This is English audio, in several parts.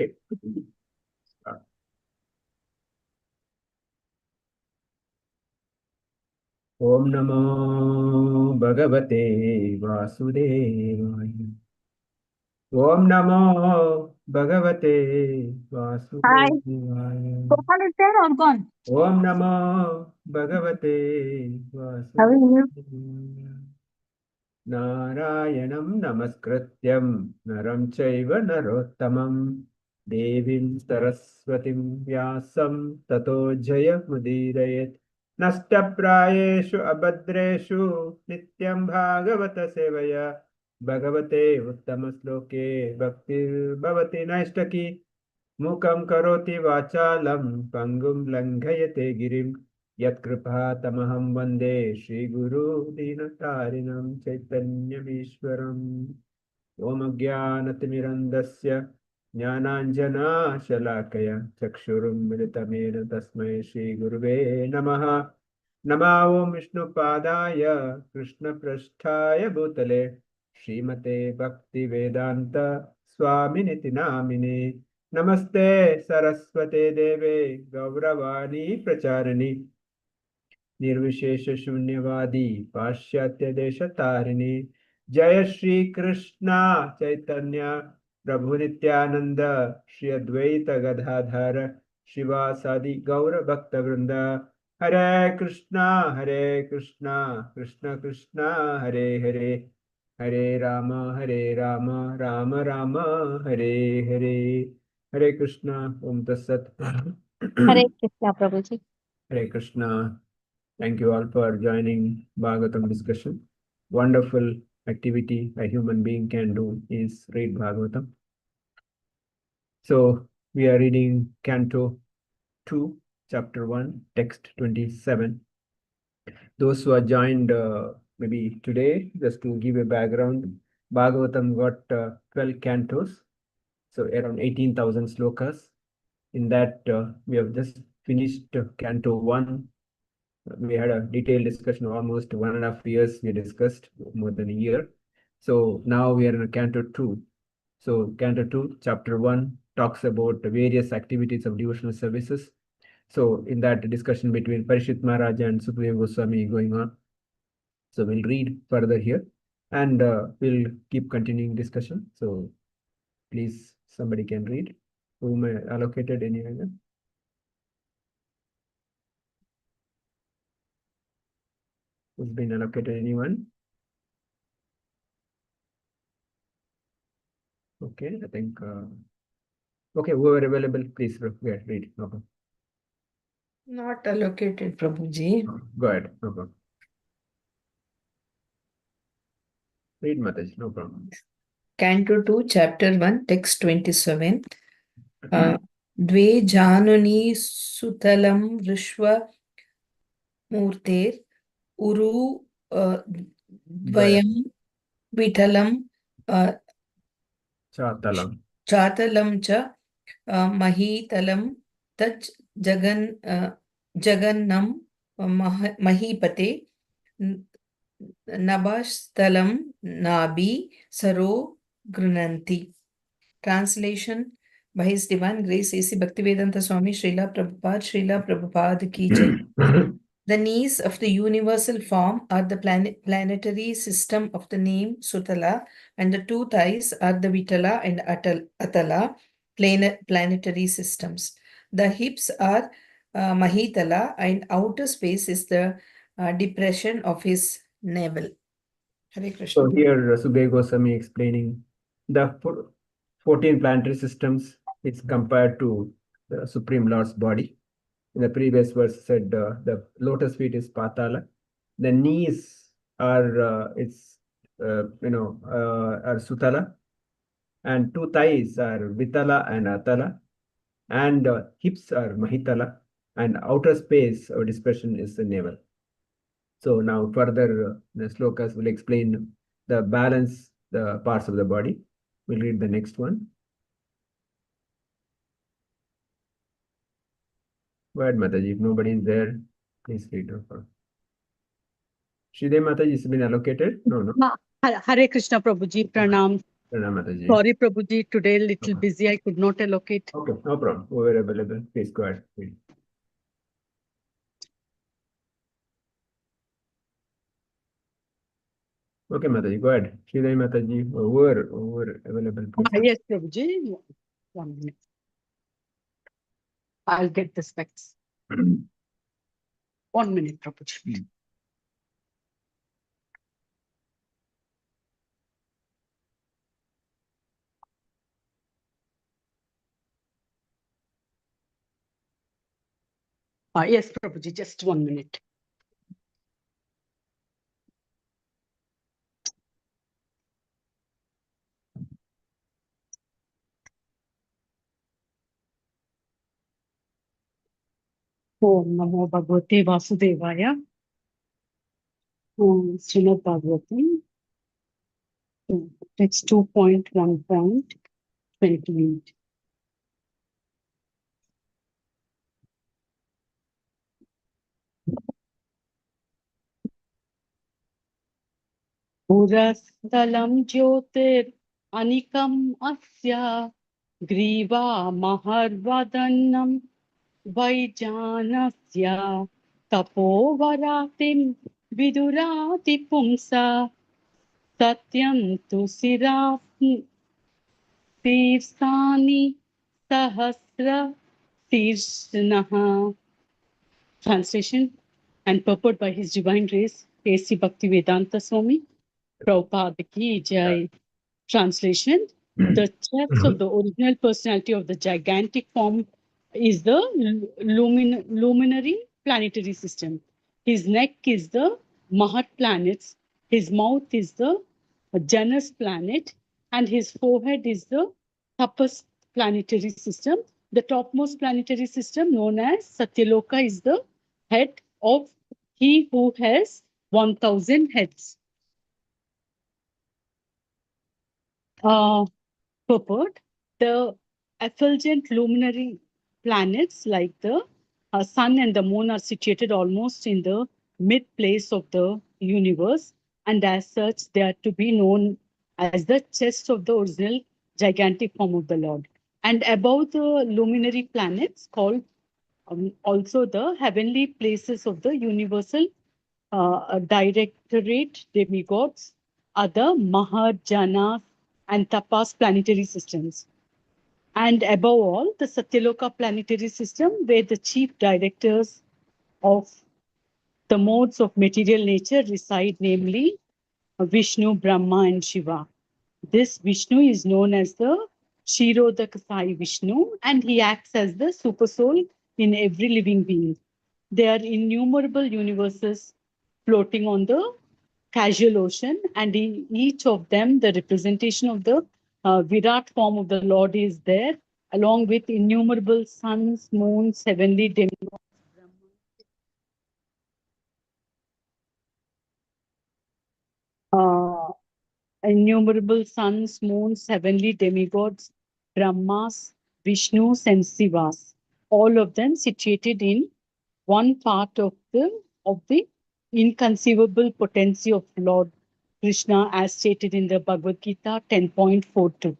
Okay. Start. Om Namo Bhagavate Vasudevaya. Om Namo Bhagavate Hi. Vasudevaya. Gopal is there or gone? Om Namo Bhagavate How are you? Vasudevaya. नारायणं नमस्कृत्यं नरं चैव नरोत्तमं देवीं सरस्वतीं व्यासं ततो जयमुदीरयेत् नष्टप्रायेषु अभद्रेषु नित्यं भागवत सेवया भगवते उत्तमश्लोके भक्तिर्भवति नैष्टकी मूकं करोति वाचालं पङ्गुं लङ्घयते गिरिं यत्कृपातमहं वन्दे श्रीगुरु दीनतारिणं चैतन्यमीश्वरम् ॐ अज्ञानतिमिरन्दस्य ज्ञानाञ्जनाशलाकया चक्षुरुन्मिलितमेन तस्मै श्रीगुरुवे नमः नमः ॐ विष्णुपादाय कृष्णपृष्ठाय भूतले श्रीमते भक्तिवेदान्त स्वामिनिति नामिने नमस्ते सरस्वते देवे गौरवाणी प्रचारिणि निर्विशेष शून्यवादी पाश्चात्य देश तारिणी जय श्री कृष्णा चैतन्य प्रभु नित्यानंद श्री अद्वैत गदाधर शिवासादि गौर भक्त वृंद हरे कृष्णा कृष्ण कृष्णा हरे हरे हरे राम राम राम हरे हरे हरे कृष्णा ओम तत्सत Hare Krishna, Prabhuji. Hare Krishna. Thank you all for joining Bhagavatam discussion. Wonderful activity a human being can do is read Bhagavatam. So we are reading Canto 2, Chapter 1, Text 27. Those who are joined maybe today, just to give a background, Bhagavatam got 12 cantos, so around 18,000 slokas. In that, we have just finished Canto 1. We had a detailed discussion, almost 1.5 years we discussed, more than a year. So now we are in Canto 2. So Canto 2, Chapter 1 talks about the various activities of devotional services. So in that discussion between Parishit Maharaj and Sukadeva Goswami going on. So we'll read further here and we'll keep continuing discussion. So please, somebody can read. Who may allocated any other? Who's been allocated anyone? Okay, I think, okay, whoever available, please read. No problem. Not allocated, Prabhuji. Go ahead, no problem. Read Mataji, no problem. Canto 2, Chapter 1, Text 27. Dve januni sutalam rishva murter uru dvayam vitalam Chatalam. chatalam cha mahitalam tach jagannam mahipate nabashtalam nabi saro grunanti. Translation by His Divine Grace A.C. Bhaktivedanta Swami Srila Prabhupada Ki Jai. The knees of the universal form are the planetary system of the name Sutala, and the two thighs are the Vitala and Atala planetary systems. The hips are Mahitala, and outer space is the depression of his navel. Hare Krishna. So here Sukadeva Goswami explaining the 14 planetary systems is compared to the Supreme Lord's body. In the previous verse said the lotus feet is Patala. The knees are are Sutala, and two thighs are Vitala and Atala, and hips are Mahitala, and outer space or dispersion is the navel. So now further the slokas will explain the balance, the parts of the body. We'll read the next one. Go ahead, Mataji. If nobody is there, please read. Shridev Mataji has been allocated? No. Hare Krishna Prabhuji, Pranam. Pranam Mataji. Sorry, Prabhuji, today little Okay. busy. I could not allocate. Okay, no problem. We were available. Please go ahead. Please. Okay, Mataji, go ahead. Shridhar Mataji, over available. Please. Yes, Prabhuji. 1 minute. I'll get the specs. 1 minute, Prabhuji. Yes, Prabhuji, just 1 minute. Om Namo Bhagavate Vasudevaya. Srimad Bhagavatam. It's 2.1.28. Purastalam Jyotir Anikam Asya Griva Maharvadanam Vaijanasya Tapovaratim Vidurati Pumsa Satyam tu Tirsani Sahasra Tirsnaha. Translation and purport by His Divine Grace, A.C. Bhaktivedanta Swami, Prabhupada Ki Jai. Translation: the chest of the original personality of the gigantic form is the luminary planetary system. His neck is the Mahat planets, his mouth is the Janus planet, and his forehead is the Tapas planetary system. The topmost planetary system, known as Satyaloka, is the head of he who has 1,000 heads. Purport: the effulgent luminary planets like the sun and the moon are situated almost in the mid place of the universe, and as such they are to be known as the chest of the original gigantic form of the Lord. And above the luminary planets, called also the heavenly places of the universal directorate demigods, are the Mahajanas and Tapas planetary systems. And above all, the Satyaloka planetary system, where the chief directors of the modes of material nature reside, namely Vishnu, Brahma, and Shiva. This Vishnu is known as the Kshirodak Sai Vishnu, and he acts as the supersoul in every living being. There are innumerable universes floating on the casual ocean, and in each of them, the representation of the Virat form of the Lord is there, along with innumerable suns, moons, heavenly demigods. Innumerable suns, moons, heavenly demigods, Brahmas, Vishnus, and Sivas, all of them situated in one part of the inconceivable potency of Lord Krishna, as stated in the Bhagavad Gita 10.42.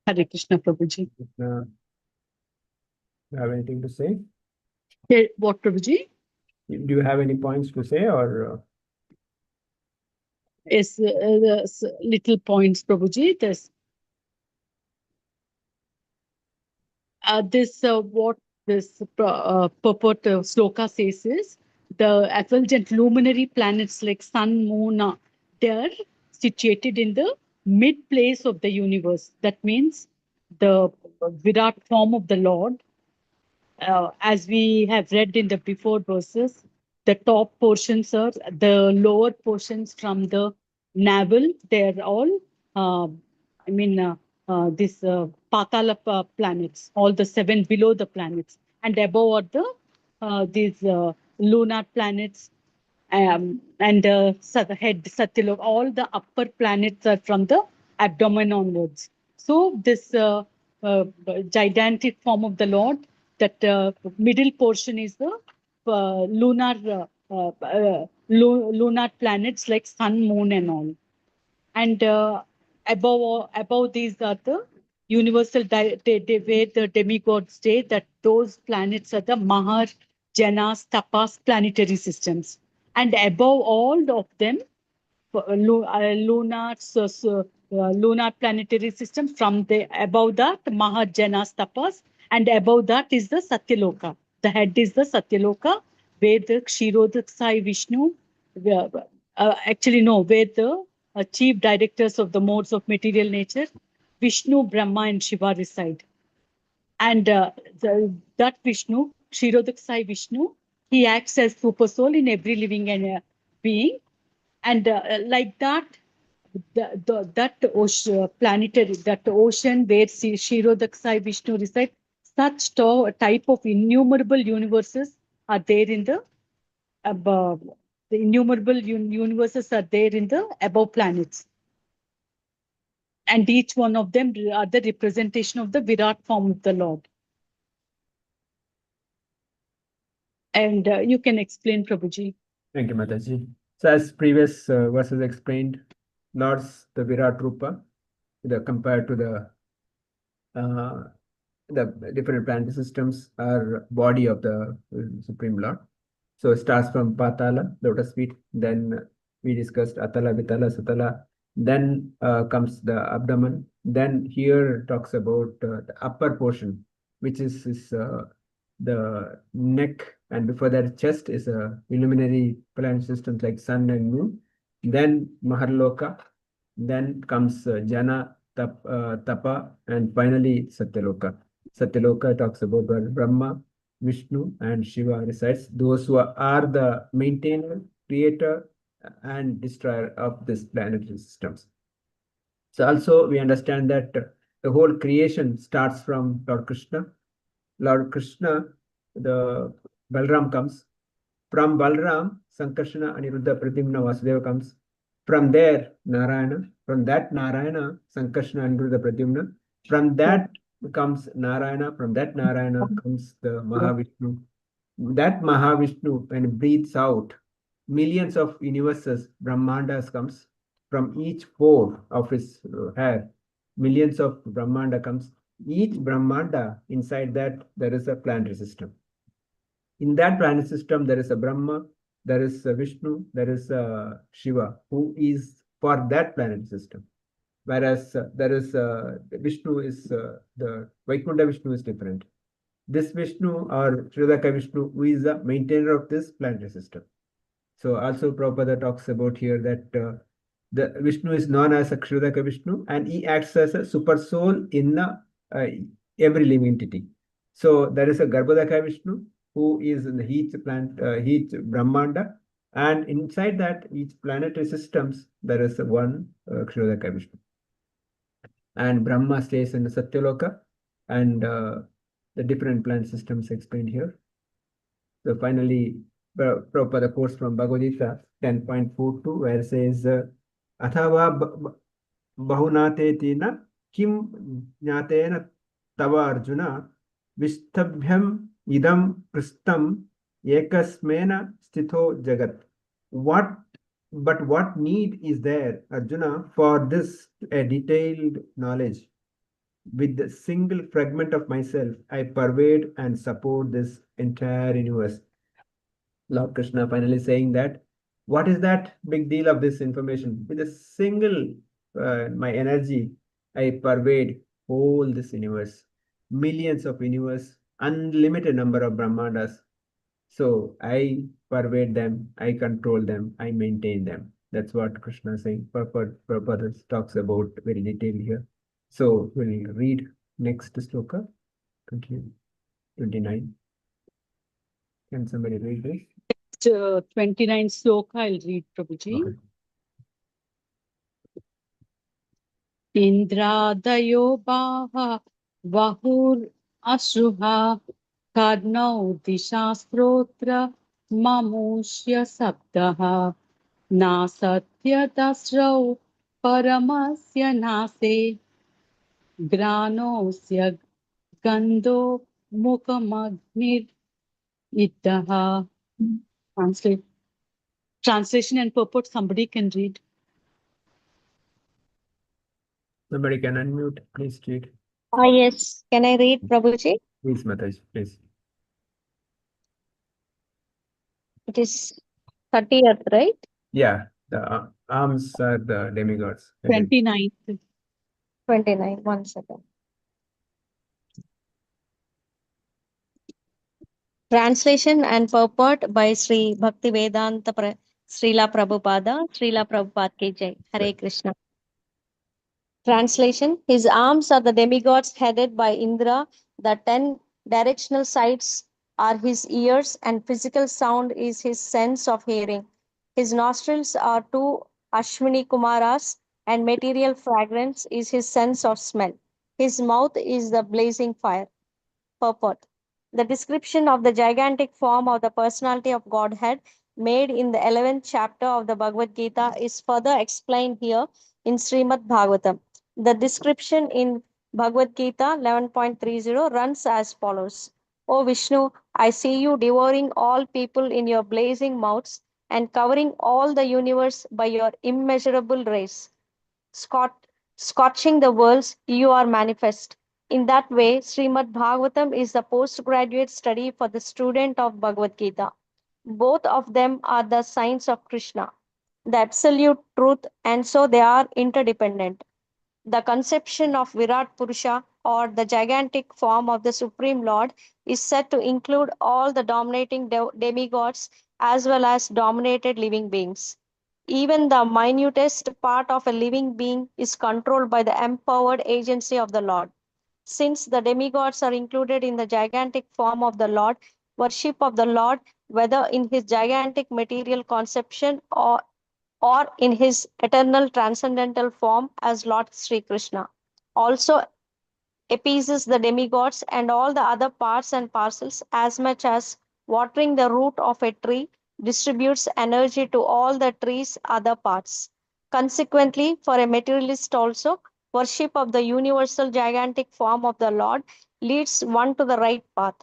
Hare Krishna, Prabhuji. You have anything to say? What, Prabhuji? Do you have any points to say, or? Yes, little points, Prabhuji. What this purport sloka says is the effulgent luminary planets like sun, moon, they're situated in the mid place of the universe. That means the Virat form of the Lord, as we have read in the before verses, the top portions are the lower portions from the navel. They're all, this Patala planets, all the 7 below the planets, and above are the these lunar planets, and head Satyalok. All the upper planets are from the abdomen onwards. So this gigantic form of the Lord, that middle portion is the lunar lunar planets like sun, moon, and all. And above these are the universal where the demigods stay. That those planets are the Mahar, Janas, Tapas planetary systems. And above all of them, lunar planetary system. From the above that Mahajanas tapas, and above that is the Satyaloka. The head is the Satyaloka, where the Kshirodaksai Vishnu, actually no, where the chief directors of the modes of material nature, Vishnu, Brahma, and Shiva reside. And that Vishnu, Kshirodaksai Vishnu, he acts as super soul in every living being. And like that, that ocean, planetary, that ocean where Kshirodaksai Vishnu resides, such type of innumerable universes are there in the above. The innumerable universes are there in the above planets. And each one of them are the representation of the Virat form of the Lord. And you can explain, Prabhuji. Thank you, Mataji. So as previous verses explained, Lord's the Virat Rupa, compared to the different planetary systems are body of the Supreme Lord. So it starts from Patala, lotus feet, then we discussed Atala, Vitala, Sutala, then comes the abdomen, then here talks about the upper portion, which is the neck, and before that chest is a luminary planet systems like sun and moon, then Maharloka, then comes Jana, Tapa, and finally Satyaloka. Satyaloka talks about where Brahma, Vishnu, and Shiva resides. Those who are the maintainer, creator, and destroyer of this planetary systems. So also we understand that the whole creation starts from Lord Krishna. Lord Krishna, the Balram comes. From Balram, Sankarsana, Aniruddha, Pradyumna, Vasudeva comes. From there, Narayana. From that Narayana, Sankarsana, Aniruddha, Pradyumna. From that comes Narayana. From that Narayana comes the Mahavishnu. That Mahavishnu, when it breathes out, millions of universes, Brahmandas comes. From each pore of his hair, millions of Brahmanda comes. Each Brahmanda, inside that, there is a planetary system. In that planet system, there is a Brahma, there is a Vishnu, there is a Shiva, who is for that planet system. Whereas there is Vishnu is the Vaikunta Vishnu is different. This Vishnu or Sridhaka Vishnu, who is the maintainer of this planetary system. So also Prabhupada talks about here that the Vishnu is known as a Kshirodaka Vishnu, and he acts as a super soul in every living entity. So there is a Garbhodaka Vishnu, who is in the heat Brahmanda, and inside that each planetary systems there is one Kshirodaka Vishnu. And Brahma stays in the Satyaloka, and the different planet systems explained here. So finally, Prabhupada quotes from Bhagavad Gita 10.42, where it says, Athava bahunate tina kim jnatena tava arjuna vistabhyam idam pristam ekasmena stitho jagat. But what need is there, Arjuna, for this a detailed knowledge? With the single fragment of myself, I pervade and support this entire universe. Lord Krishna finally saying that, what is that big deal of this information? With a single, my energy, I pervade whole this universe, millions of universe, unlimited number of Brahmandas. So I pervade them, I control them, I maintain them. That's what Krishna is saying. Prabhupada talks about very detailed here. So we'll read next sloka, 29. Can somebody read this? 29 sloka, I'll read, Prabhuji. Okay. Indradayo baha vahur asruha karnau dishastrotra mamushya sabdaha na satya dasrau paramasya nase granosya gandho mukamagnir iddaha. Translate. Translation and purport, somebody can read. Somebody can unmute, please read. Yes. Can I read, Prabhuji? Please, Mataji, please. It is 30th, right? Yeah, the arms are the demigods. 29th. 29. 1 second. Translation and purport by Sri Bhaktivedanta Srila Prabhupada. Srila Prabhupada ki jai. Hare Krishna. Translation: His arms are the demigods headed by Indra. The 10 directional sights are his ears, and physical sound is his sense of hearing. His nostrils are two Ashwini Kumaras, and material fragrance is his sense of smell. His mouth is the blazing fire. Purport: The description of the gigantic form of the personality of Godhead made in the 11th chapter of the Bhagavad Gita is further explained here in Srimad Bhagavatam. The description in Bhagavad Gita 11.30 runs as follows. O Vishnu, I see you devouring all people in your blazing mouths and covering all the universe by your immeasurable rays. Scorching the worlds, you are manifest. In that way, Srimad Bhagavatam is the postgraduate study for the student of Bhagavad Gita. Both of them are the signs of Krishna, the absolute truth, and so they are interdependent. The conception of Virat Purusha, or the gigantic form of the Supreme Lord, is said to include all the dominating demigods as well as dominated living beings. Even the minutest part of a living being is controlled by the empowered agency of the Lord. Since the demigods are included in the gigantic form of the Lord, worship of the Lord, whether in his gigantic material conception or in his eternal transcendental form as Lord Sri Krishna, also appeases the demigods and all the other parts and parcels, as much as watering the root of a tree distributes energy to all the tree's other parts. Consequently, for a materialist also, worship of the universal gigantic form of the Lord leads one to the right path.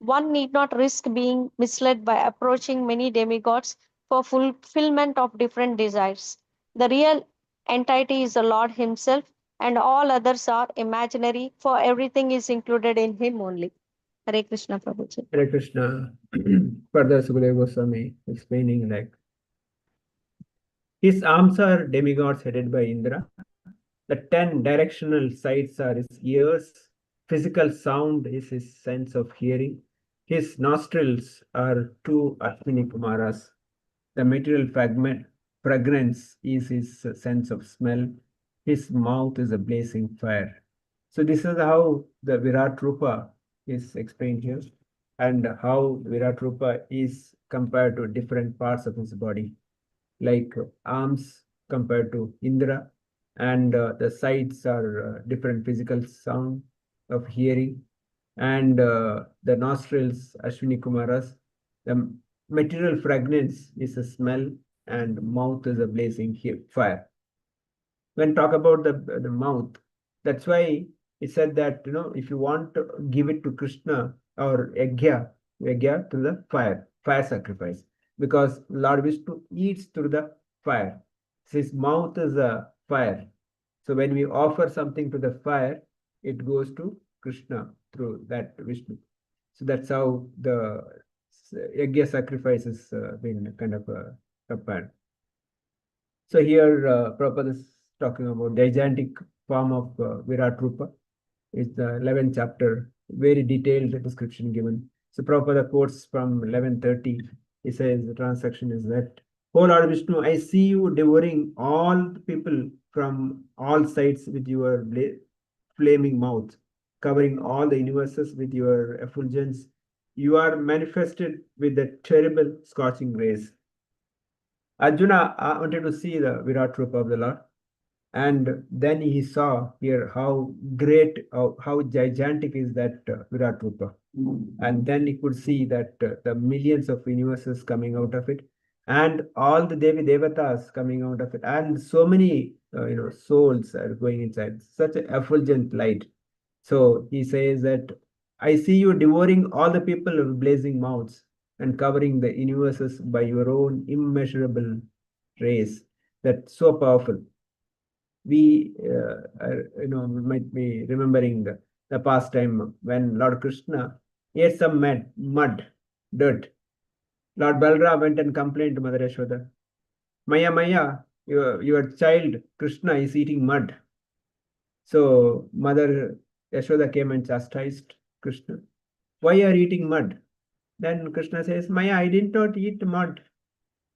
One need not risk being misled by approaching many demigods for fulfillment of different desires. The real entity is the Lord Himself, and all others are imaginary, for everything is included in Him only. Hare Krishna, Prabhuji. Hare Krishna. Further, Sukadeva Goswami explaining like his arms are demigods headed by Indra. The 10 directional sights are his ears. Physical sound is his sense of hearing. His nostrils are two Ashwini Kumaras. The material fragrance is his sense of smell. His mouth is a blazing fire. So this is how the Virat Rupa is explained here, and how Virat Rupa is compared to different parts of his body, like arms compared to Indra, and the sides are different physical sound of hearing, and the nostrils, Ashwini Kumaras, the material fragrance is a smell, and mouth is a blazing fire. When talk about the mouth, that's why he said that, if you want to give it to Krishna or yagya to the fire sacrifice, because Lord Vishnu eats through the fire. His mouth is a fire. So when we offer something to the fire, it goes to Krishna through that Vishnu. So that's how the yagya sacrifice has been kind of compared. So here Prabhupada is talking about the gigantic form of Virat Rupa. It's the 11th chapter, very detailed description given. So Prabhupada quotes from 11:30. He says the transaction is that, O Lord Vishnu, I see you devouring all the people from all sides with your flaming mouth, covering all the universes with your effulgence. You are manifested with the terrible scorching rays. Arjuna wanted to see the Virat Rupa of the Lord, and then he saw here how great, how gigantic is that Virat Rupa. And then he could see that the millions of universes coming out of it, and all the Devi Devatas coming out of it, and so many souls are going inside, such an effulgent light. So he says that, I see you devouring all the people with blazing mouths. and covering the universes by your own immeasurable rays. That's so powerful. We might be remembering the past time when Lord Krishna ate some mud, dirt. Lord Balram went and complained to Mother Yashoda, Maya, Maya, your child Krishna is eating mud. So Mother Yashoda came and chastised Krishna. Why are you eating mud? Then Krishna says, Maya, I did not eat mud.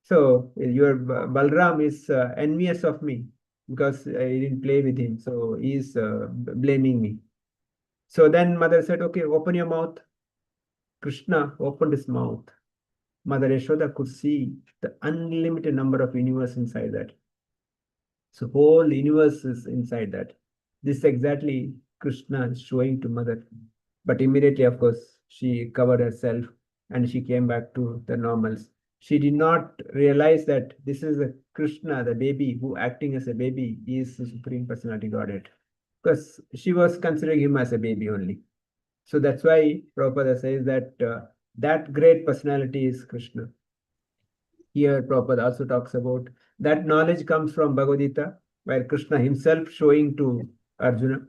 So your Balram is envious of me because I didn't play with him. So he's blaming me. So then mother said, okay, open your mouth. Krishna opened his mouth. Mother Yashoda could see the unlimited number of universe inside that. So whole universe is inside that. This exactly Krishna is showing to mother. But immediately, of course, she covered herself and she came back to the normals. She did not realize that this is a Krishna, the baby, who acting as a baby is the Supreme Personality Godhead. Because she was considering him as a baby only. So that's why Prabhupada says that that great personality is Krishna. Here Prabhupada also talks about that knowledge comes from Bhagavad Gita, where Krishna himself showing to Arjuna.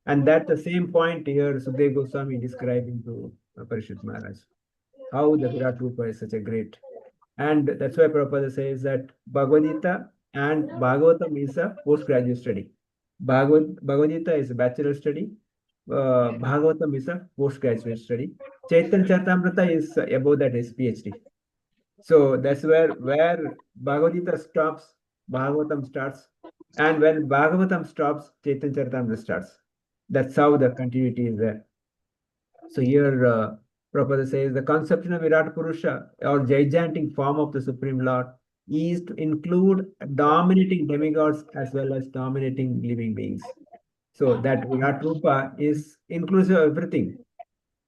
And that the same point here Sukadeva Goswami describing to Parishit Maharaj, how the Virat Rupa is such a great. And that's why Prabhupada says that Bhagavad Gita and Bhagavatam is a postgraduate study. Bhagavad Gita is a bachelor study. Bhagavatam is a postgraduate study. Chaitanya Charitamrita is above that is PhD. So that's where Bhagavad Gita stops, Bhagavatam starts, and when Bhagavatam stops, Chaitanya Charitamrita starts. That's how the continuity is there. So here Prabhupada says the conception of Virat Purusha or gigantic form of the Supreme Lord is to include dominating demigods as well as dominating living beings. So that Virat Rupa is inclusive of everything.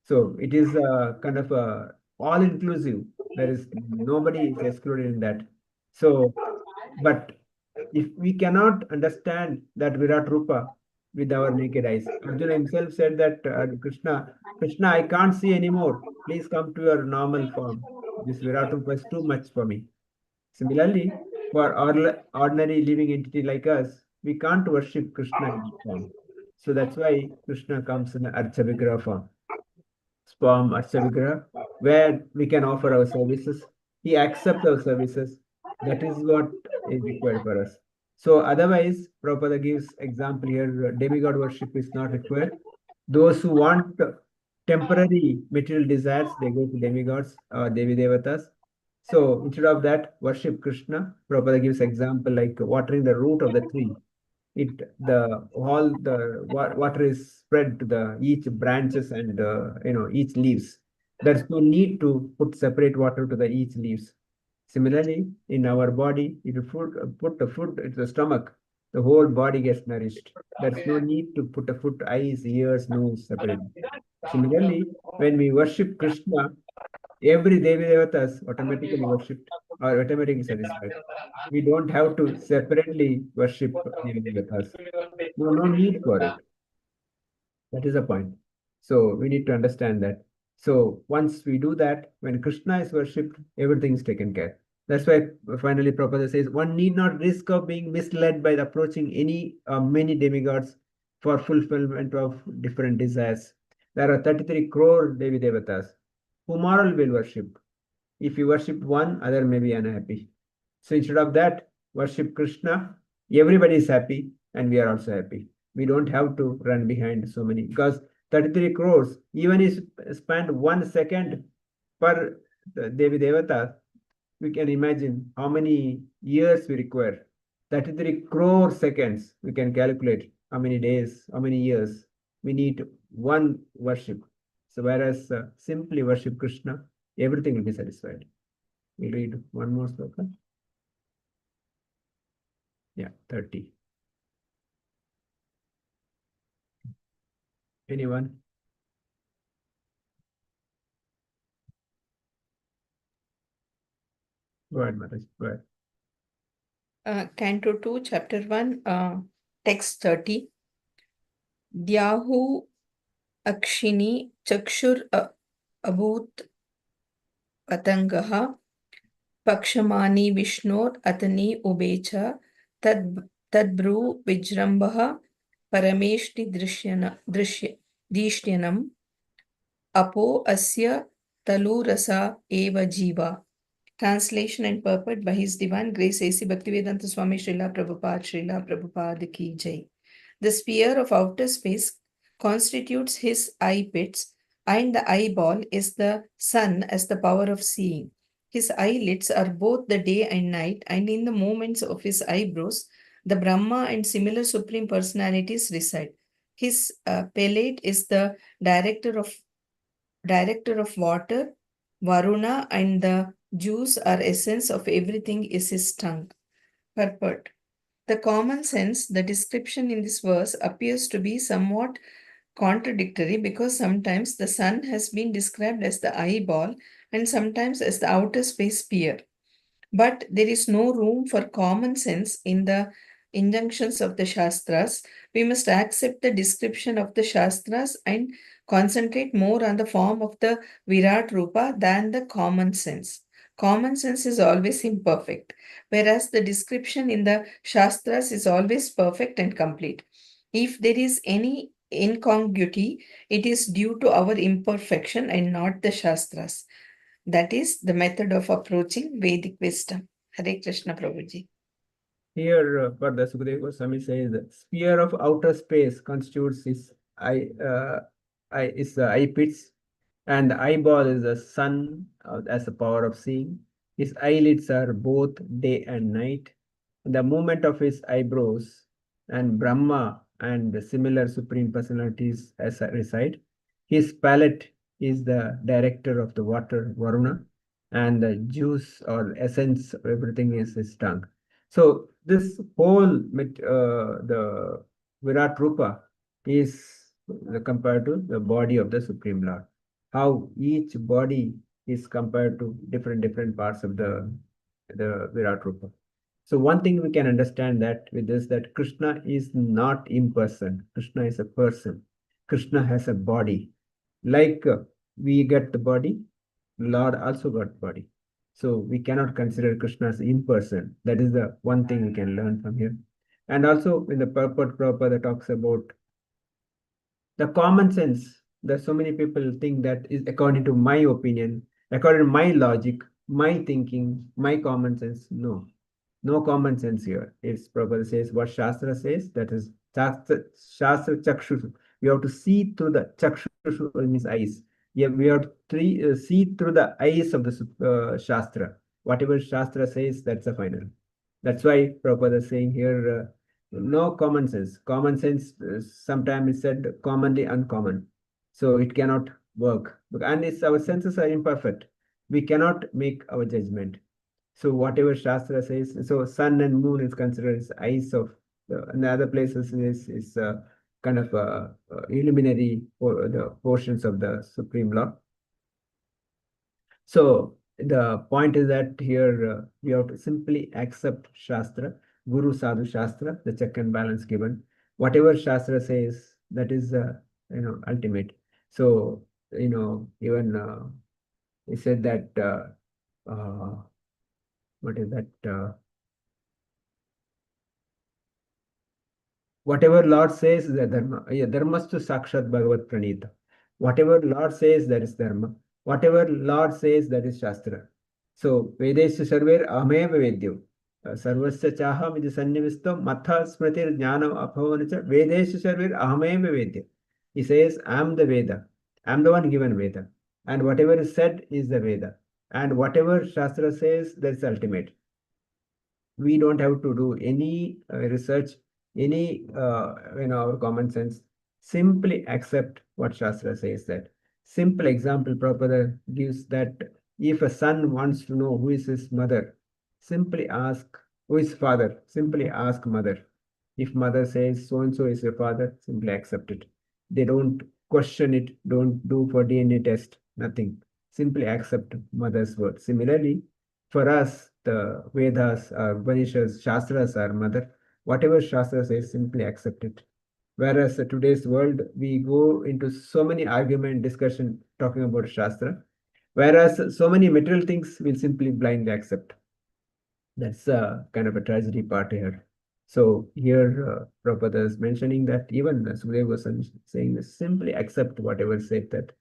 So it is kind of all inclusive. There is nobody is excluded in that. So, but if we cannot understand that Virat Rupa with our naked eyes, Arjuna himself said that Krishna, I can't see anymore. Please come to your normal form. This Virat Rupa is too much for me. Similarly, for ordinary living entity like us, we can't worship Krishna in that form. So that's why Krishna comes in the Archa Vigraha form. Spam Archa where we can offer our services. He accepts our services. That is what is required for us. So otherwise, Prabhupada gives example here, demigod worship is not required. Those who want temporary material desires, they go to demigods or Devi Devatas. So instead of that, worship Krishna. Prabhupada gives example like watering the root of the tree. All the water is spread to the each branches and each leaves. There's no need to put separate water to the each leaves. Similarly, in our body, if you put the food into the stomach, the whole body gets nourished. There's no need to put a foot, eyes, ears, nose separately. Similarly, when we worship Krishna, every Devi Devatas automatically worshipped or automatically satisfied. We don't have to separately worship Devi Devatas. No need for it. That is the point. So we need to understand that. So once we do that, when Krishna is worshipped, everything is taken care. That's why finally Prabhupada says one need not risk of being misled by approaching any many demigods for fulfillment of different desires. There are 33 crore Devi Devatas whom all will worship. If you worship one, other may be unhappy. So instead of that, worship Krishna. Everybody is happy and we are also happy. We don't have to run behind so many because 33 crores, even if spend 1 second per Devi Devata, we can imagine how many years we require. 33 crore seconds, we can calculate how many days, how many years we need one worship. So whereas simply worship Krishna, everything will be satisfied. We'll read one more sloka. Yeah, 30. Anyone? Go ahead, Maharaj. Go ahead. Canto 2, Chapter 1, Text 30. Dyahu Akshini Chakshur Abhut पतङ्गः पक्षमानि विष्णोर् अतनि उभे च तद्ब्रू विजृम्भः परमेष्टि दृश्यनम् अपो अस्य तलुरसा एव जीवा. Translation and purport by His Divine Grace A.C. Bhaktivedanta Swami Srila Prabhupada Ki Jai. The sphere of outer space constitutes his eye pits, and the eyeball is the sun as the power of seeing. His eyelids are both the day and night, and in the movements of his eyebrows, the Brahma and similar supreme personalities reside. His palate is the director of water, Varuna, and the juice or essence of everything is his tongue. Purport. The common sense, the description in this verse appears to be somewhat contradictory because sometimes the sun has been described as the eyeball and sometimes as the outer space sphere. But there is no room for common sense in the injunctions of the Shastras. We must accept the description of the Shastras and concentrate more on the form of the Virat Rupa than the common sense. Common sense is always imperfect, whereas the description in the Shastras is always perfect and complete. If there is any incongruity, it is due to our imperfection and not the Shastras. That is the method of approaching Vedic wisdom. Hare Krishna Prabhuji. Here, further Sukadeva Goswami says the sphere of outer space constitutes his eye pits, and the eyeball is the sun as a power of seeing. His eyelids are both day and night. The movement of his eyebrows and Brahma and the similar supreme personalities as reside. His palate is the director of the water, Varuna, and the juice or essence of everything is his tongue. So this whole the Virat Rupa is compared to the body of the Supreme Lord. How each body is compared to different parts of the Virat Rupa. So one thing we can understand that with this, that Krishna is not impersonal. Krishna is a person. Krishna has a body. Like we get the body, Lord also got body. So we cannot consider Krishna as impersonal. That is the one thing we can learn from here. And also in the purport Prabhupada talks about the common sense. There's so many people think that is according to my opinion, according to my logic, my thinking, my common sense. No, no common sense here. It's Prabhupada says what Shastra says, that is Shastra Chakshushu. We have to see through the Chakshushu means eyes. Yeah, we have to see through the eyes of the Shastra. Whatever Shastra says, that's the final. That's why Prabhupada is saying here, no common sense. Common sense sometimes is said commonly uncommon. So it cannot work. And it's, our senses are imperfect. We cannot make our judgment. So whatever Shastra says, so sun and moon is considered as eyes of, and the other places is kind of illuminary for the portions of the Supreme Lord. So the point is that here we have to simply accept Shastra, Guru Sadhu Shastra, the check and balance given. Whatever Shastra says, that is ultimate. So even he said that what is that? Whatever Lord says is the dharma. Yeah, dharmastu sakshat bhagavat pranita. Whatever Lord says, that is dharma. Whatever Lord says, that is shastra. So Vedeshu sarver ahmeva vedyo. Sarvasya chaham iti sannivisto matha smritir jnanam abhavanacha Vedeshu sarver ahmeva vedyo. He says, I am the Veda. I am the one given Veda. And whatever is said is the Veda. And whatever Shastra says, that's ultimate. We don't have to do any research, any our common sense. Simply accept what Shastra says. That simple example Prabhupada gives, that if a son wants to know who is his mother, simply ask who is father. Simply ask mother. If mother says so and so is your father, simply accept it. They don't question it. Don't do for DNA test. Nothing. Simply accept mother's word. Similarly, for us, the Vedas, Upanishads, Shastras are mother. Whatever Shastra says, simply accept it. Whereas today's world, we go into so many argument, discussion, talking about Shastra. Whereas so many material things will simply blindly accept. That's kind of a tragedy part here. So here Prabhupada is mentioning that even Sukadeva Goswami is saying this, simply accept whatever said that.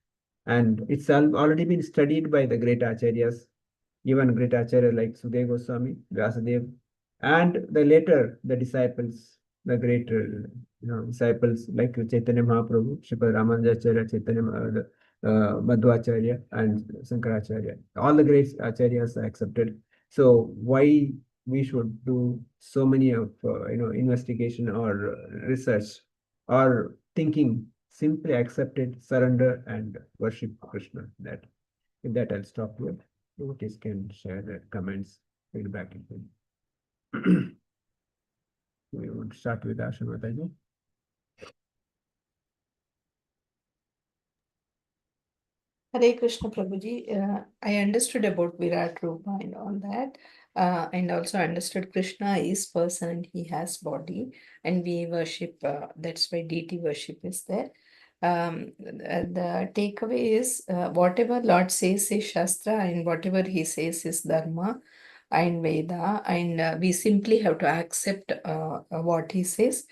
And it's already been studied by the great acharyas, even great acharya like Sukadeva Goswami, Vyasadeva, and the later the disciples, the greater disciples like Chaitanya Mahaprabhu, Sripad Ramanujacharya, Chaitanya Madhvacharya, and Sankaracharya. All the great acharyas are accepted. So why we should do so many of investigation or research or thinking? Simply accept it, surrender, and worship Krishna. That with that I'll stop here. Devotees can share their comments, feedback. We would start with Asha Mataji. Hare Krishna Prabhuji, I understood about Virat Rupa and all that, and also understood Krishna is person and he has body, and we worship, that's why deity worship is there. The takeaway is whatever Lord says is Shastra and whatever he says is Dharma and Veda, and we simply have to accept what he says.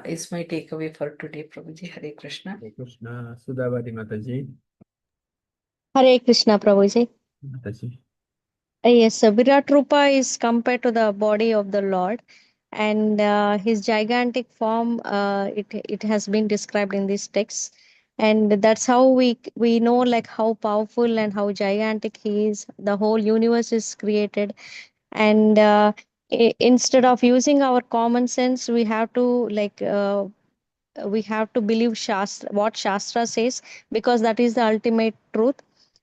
Is my takeaway for today, Prabhuji. Hare Krishna. Hare Krishna, Sudhavati Mataji. Hare Krishna, Prabhuji. Mataji. Yes, Virat Rupa is compared to the body of the Lord, and his gigantic form, it has been described in this text, and that's how we know like how powerful and how gigantic he is. The whole universe is created, and instead of using our common sense, we have to believe what Shastra says, because that is the ultimate truth.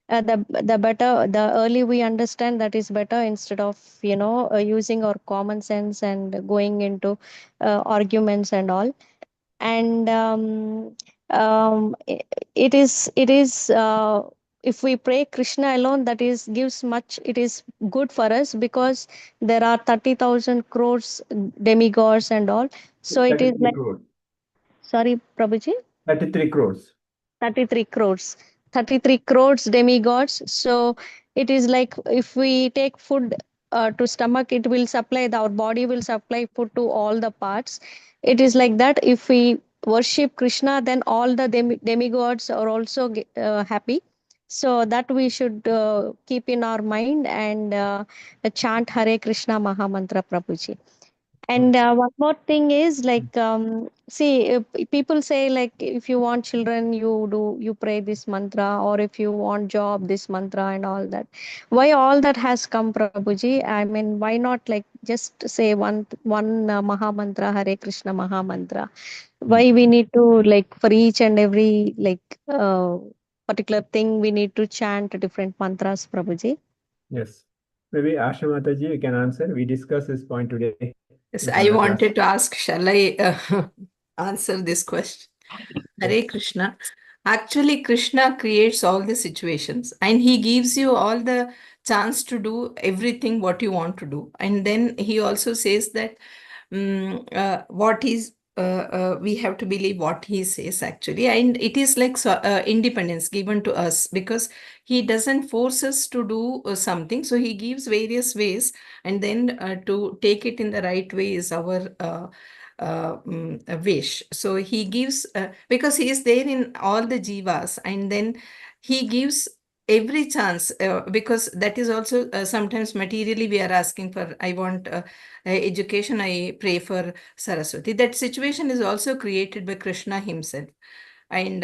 The better, the early we understand, that is better, instead of using our common sense and going into arguments and all. And it is if we pray Krishna alone, that is gives much, it is good for us, because there are 30,000 crores demigods and all. So it is 33 like, crores. sorry Prabhuji. 33 crores. 33 crores. 33 crores demigods. So it is like, if we take food to stomach, it will supply, our body will supply food to all the parts. It is like that. If we worship Krishna, then all the demigods are also happy. So that we should keep in our mind, and chant Hare Krishna Mahamantra, Prabhuji. And one more thing is like, see, people say like, if you want children, you pray this mantra, or if you want job, this mantra and all that. Why all that has come, Prabhuji? I mean, why not like just say one Maha mantra, Hare Krishna Maha mantra? Why we need to like, for each and every like particular thing, we need to chant different mantras, Prabhuji? Yes. Maybe Asha Mataji, you can answer. We discussed this point today. Yes, in I the class. wanted to ask, shall I answer this question? Hare Krishna. Actually, Krishna creates all the situations and he gives you all the chance to do everything what you want to do. And then he also says that what is we have to believe what he says actually, and it is like independence given to us, because he doesn't force us to do something, so he gives various ways, and then to take it in the right way is our wish. So he gives because he is there in all the jivas, and then he gives every chance, because that is also sometimes materially we are asking for, I want education, I pray for Saraswati. That situation is also created by Krishna himself. And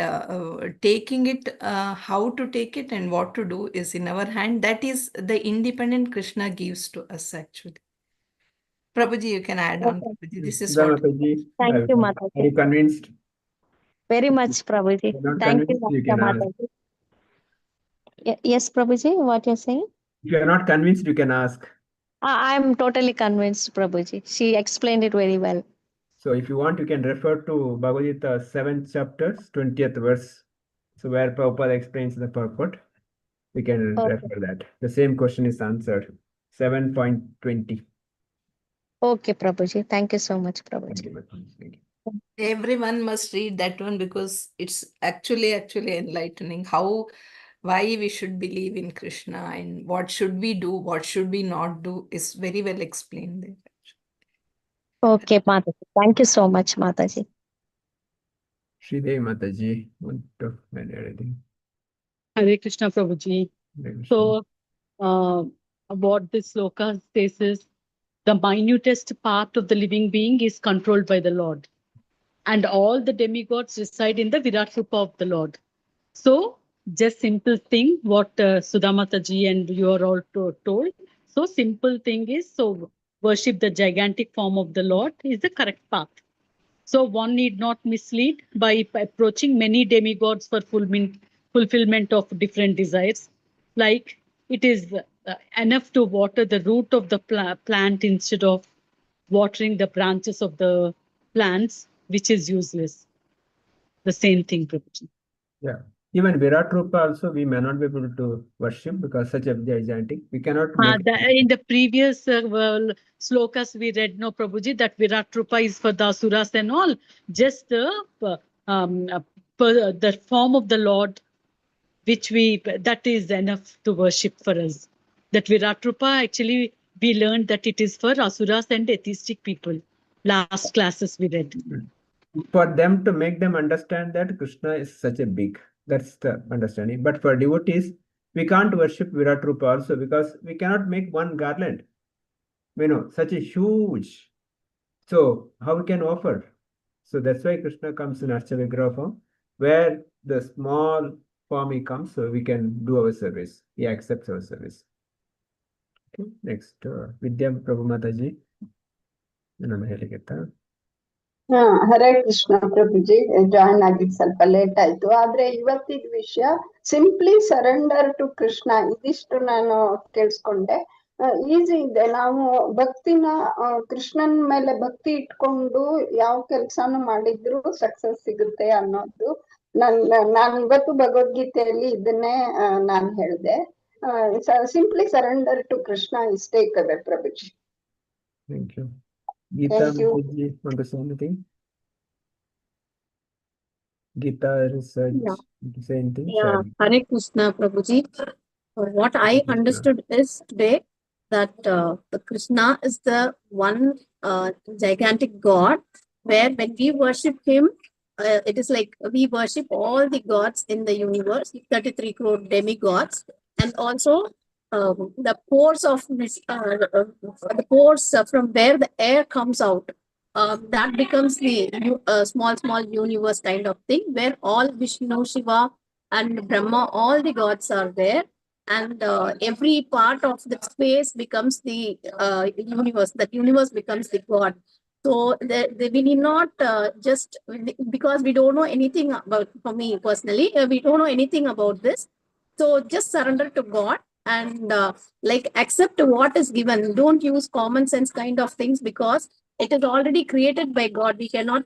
taking it, how to take it and what to do is in our hand. That is the independent Krishna gives to us actually. Prabhuji, you can add on. Okay. Prabhuji, this is Sudha what. Mataji, Thank you, are you Mataji. convinced? Very much, If Prabhuji. you're not Thank you, convinced, you can ask. Mataji. Yes, Prabhuji, what you're saying? If you're not convinced, you can ask. I'm totally convinced, Prabhuji. She explained it very well. So if you want, you can refer to Bhagavad Gita 7th chapter, 20th verse. So where Prabhupada explains the purport, we can Okay. refer that. The same question is answered. 7.20. Okay, Prabhuji. Thank you so much, Thank Prabhuji. you, Mataji. Thank you. Everyone must read that one because it's actually enlightening how why we should believe in Krishna and what should we do, what should we not do is very well explained there. Okay, Mataji. Thank you so much, Mataji. Sridevi Mataji, want to add anything? Hare Krishna Prabhuji. Hare Krishna. So, what this sloka says is, the minutest part of the living being is controlled by the Lord, and all the demigods reside in the Virat Rupa of the Lord. So, just simple thing, what Sudhamataji and you are all told. So, simple thing is, so worship the gigantic form of the Lord is the correct path. So, one need not mislead by approaching many demigods for fulfillment of different desires. Like it is enough to water the root of the plant instead of watering the branches of the plants, which is useless. The same thing, Prabhuji. Yeah. Even Virat Rupa also we may not be able to worship because such a gigantic. We cannot make In the previous slokas we read, no, Prabhuji, that Virat Rupa is for the asuras and all. Just the form of the Lord, which that is enough to worship for us. That Virat Rupa, actually, we learned that it is for asuras and atheistic people. Last classes we read. for them to make them understand that Krishna is such a big. That's the understanding. But for devotees, we can't worship Virat Rupa also because we cannot make one garland. Such a huge. So how we can offer? So that's why Krishna comes in Archavigraha form, where the small form he comes, so we can do our service. He accepts our service. Okay. Next, Vidya Prabhu Mataji. Hare Krishna ಪ್ರಭುಜಿ, join ಆಗಿದ್ ಸ್ವಲ್ಪ late ಆಯ್ತು. ಆದ್ರೆ ಇವತ್ತಿನ ವಿಷಯ simply surrender to Krishna, ಇದಿಷ್ಟು ನಾನು ಕೇಳಿಸ್ಕೊಂಡೆ. Easy ಇದೆ. ನಾವು ಭಕ್ತಿನ ಕೃಷ್ಣನ್ ಮೇಲೆ ಭಕ್ತಿ ಇಟ್ಕೊಂಡು ಯಾವ ಕೆಲ್ಸಾನು ಮಾಡಿದ್ರು ಸಕ್ಸಸ್ ಸಿಗುತ್ತೆ ಅನ್ನೋದು ನಾನ್ ಇವತ್ತು ಭಗವದ್ಗೀತೆಯಲ್ಲಿ ಇದನ್ನೇ ನಾನ್ ಹೇಳ್ದೆ. ಸಿಂಪ್ಲಿ ಸರೆಂಡರ್ ಟು ಕೃಷ್ಣ ಇಷ್ಟೇ ಕವೆ ಪ್ರಭುಜಿ. Thank you. Geeta, Thank you. want to say anything? Geeta research, Yeah. want to say anything? Yeah, Hare Krishna, Prabhuji. What I Krishna. understood is today that the Krishna is the one gigantic God, where when we worship him, it is like we worship all the gods in the universe, 33 crore demigods, and also the pores of the pores from where the air comes out. That becomes the small universe kind of thing, where all Vishnu, Shiva, and Brahma, all the gods are there, and every part of the space becomes the universe. That universe becomes the God. So we need not just because we don't know anything about. For me personally, we don't know anything about this. So just surrender to God and like accept what is given. Don't use common sense kind of things because it is already created by God. We cannot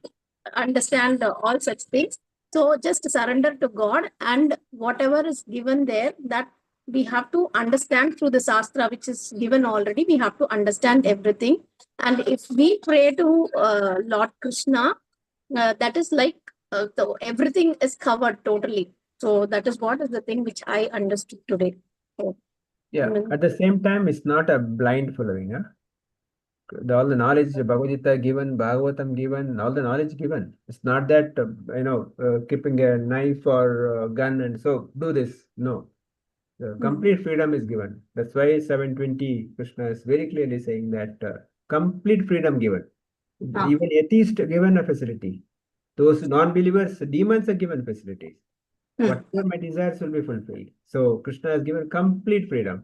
understand all such things. So just surrender to God, and whatever is given there, that we have to understand through the Shastra, which is given already. We have to understand everything. And if we pray to Lord Krishna, that is like everything is covered totally. So that is what is the thing which I understood today. So, Yeah, at the same time, it's not a blind following. All the knowledge, Bhagavad Gita given, Bhagavatam given, all the knowledge given. It's not that, keeping a knife or a gun and so do this. No. The complete freedom is given. That's why 720 Krishna is very clearly saying that complete freedom given. Even atheists given a facility. Those non-believers, demons are given facilities. Whatever my desires will be fulfilled. So Krishna has given complete freedom.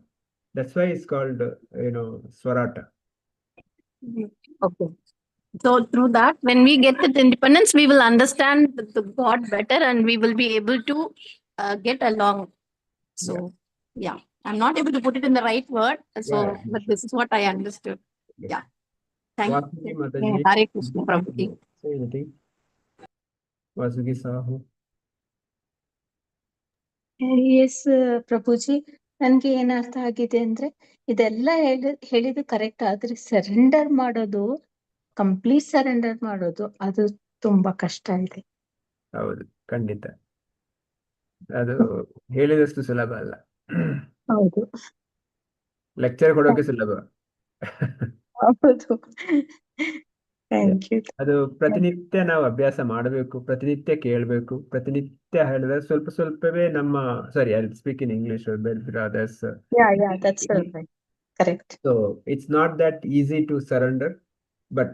That's why it's called, Swarata. okay. So through that, when we get that independence, we will understand the God better, and we will be able to get along. So yeah, I'm not able to put it in the right word. So, Yeah. but this is what I understood. Yes. Yeah. Thank Vasuki you. Mataji. Hare Krishna, Prabhuji. Say anything. Vasuki Sahu. Yes Prabhuji, ನನ್ಗೆ ಏನ್ ಅರ್ಥ ಆಗಿದೆ ಅಂದ್ರೆ ಇದೆಲ್ಲ ಹೇಳಿದ್ದು correct, ಆದ್ರೆ surrender ಮಾಡೋದು, complete surrender ಮಾಡೋದು, ಅದು ತುಂಬಾ ಕಷ್ಟ ಇದೆ. ಹೌದು, ಖಂಡಿತ. ಅದು ಹೇಳಿದಷ್ಟು ಸುಲಭ ಅಲ್ಲ. ಹೌದು ಲೆಕ್ಚರ್ ಕೊಡೋಕೆ ಸುಲಭ. ಹೌದು ಥ್ಯಾಂಕ್ ಯು. ಅದು ಪ್ರತಿನಿತ್ಯ ನಾವು ಅಭ್ಯಾಸ ಮಾಡಬೇಕು, ಪ್ರತಿನಿತ್ಯ ಕೇಳಬೇಕು, ಪ್ರತಿನಿತ್ಯ ಹೇಳಿದ್ರೆ ಸ್ವಲ್ಪ ಸ್ವಲ್ಪವೇ ನಮ್ಮ sorry I speak in English others. Yeah, that's right. Correct. So it's not that easy to surrender, but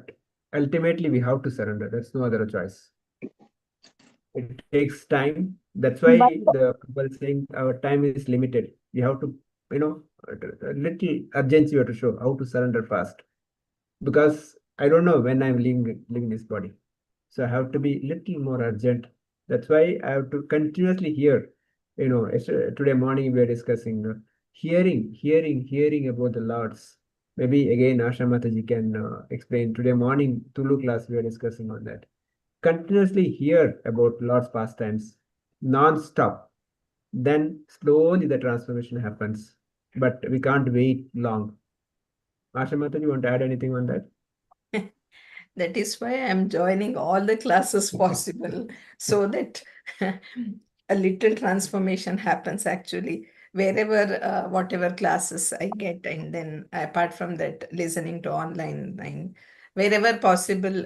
ultimately we have to surrender. There's no other choice. It takes time. That's why the people saying our time is limited. We have to, a little urgency we have to show how to surrender fast. Because I don't know when I'm leaving this body. So I have to be little more urgent. That's why I have to continuously hear. Today morning we are discussing hearing about the Lords. Maybe again Asha Mataji can explain. Today morning Tulu class we are discussing on that. Continuously hear about Lord's pastimes, non-stop. Then slowly the transformation happens. But we can't wait long. Asha Mataji, you want to add anything on that? That is why I'm joining all the classes possible, so that a little transformation happens actually wherever, whatever classes I get, and then apart from that, listening to online wherever possible.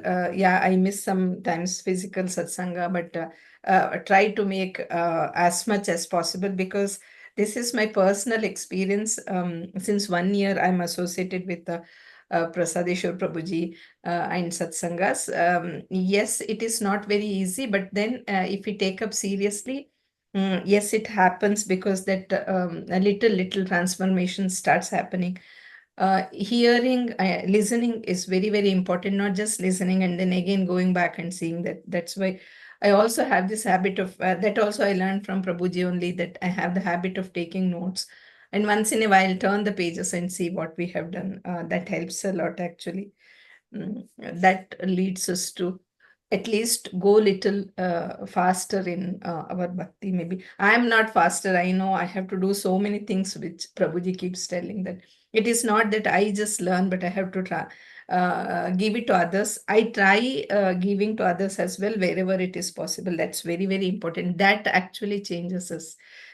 Yeah, I miss sometimes physical satsanga, but try to make as much as possible, because this is my personal experience. Since 1 year I'm associated with the Prasadeshwar Prabhuji and satsangas. Yes, it is not very easy, but then if we take up seriously, yes, it happens, because that a little transformation starts happening. Hearing, listening is very, very important, not just listening and then again going back and seeing that. That's why I also have this habit of, that also I learned from Prabhuji only, that I have the habit of taking notes. And once in a while, turn the pages and see what we have done. That helps a lot, actually. That leads us to at least go little faster in our bhakti. Maybe I am not faster. I know I have to do so many things, which Prabhuji keeps telling that it is not that I just learn, but I have to try, give it to others. I try giving to others as well wherever it is possible. That's very, very important. That actually changes us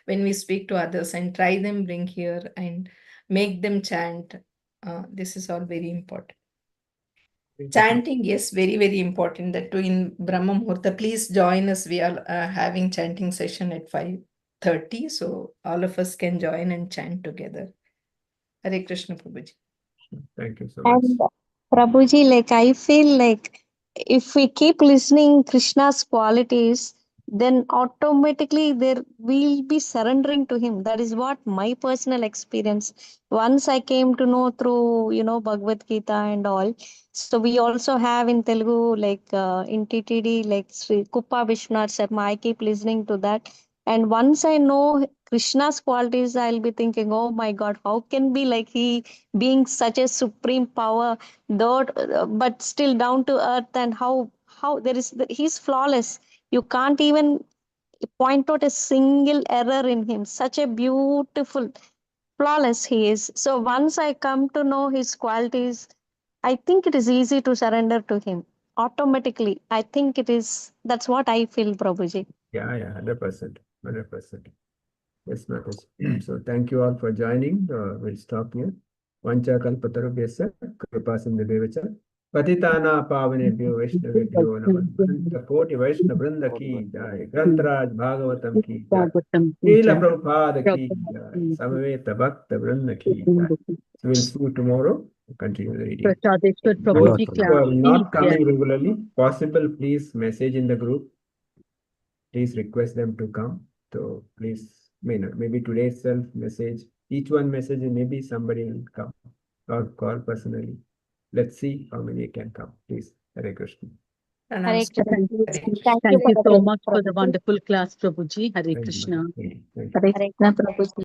when we speak to others and try them bring here and make them chant. This is all very important. Chanting, yes, very, very important. That too in Brahma Muhurta. Please join us. We are having chanting session at 5:30. So all of us can join and chant together. Hare Krishna, Prabhuji. Thank you so much. And Prabhuji, like I feel like if we keep listening Krishna's qualities, then automatically there will be surrendering to him. That is what my personal experience. Once I came to know through, Bhagavad Gita and all. So we also have in Telugu, like in TTD, like Sri Kuppa Vishwanath Sharma. I keep listening to that. And once I know Krishna's qualities, I'll be thinking, oh my God, how can be like he being such a supreme power, though, but still down to earth, and how there is he's flawless. You can't even point out a single error in him. Such a beautiful, flawless he is. So once I come to know his qualities, I think it is easy to surrender to him automatically. I think it is. That's what I feel, Prabhuji. Yeah, 100%. 100%. Yes, Mataji. So thank you all for joining. We'll stop here. Vancha kalpatarubhyasya kripa sindhudevacha patitana pavanebhyo vaishnavebhyo namaha. Koti Vaishnava Vrinda ki jai. Grantaraj Bhagavatam ki jai. Bhagavatam ki Srila jai. Prabhupada ki jai. Samaveta Bhakta Vrinda ki jai. So we'll see you tomorrow. Continue the reading. Prasadeshwar Those Prabhuji who class are ki not coming jai. regularly, possible, please message in the group. Please request them to come. So please, maybe today itself message, each one message, and maybe somebody will come or call personally. Let's see how many can come. Please, Hare Krishna. Hare Krishna. Thank you. Thank Thank you you for so the much for the Prabhuji. wonderful class, Prabhuji. Hare Thank you, Krishna. Mataji. Thank you. Hare Krishna, Prabhuji.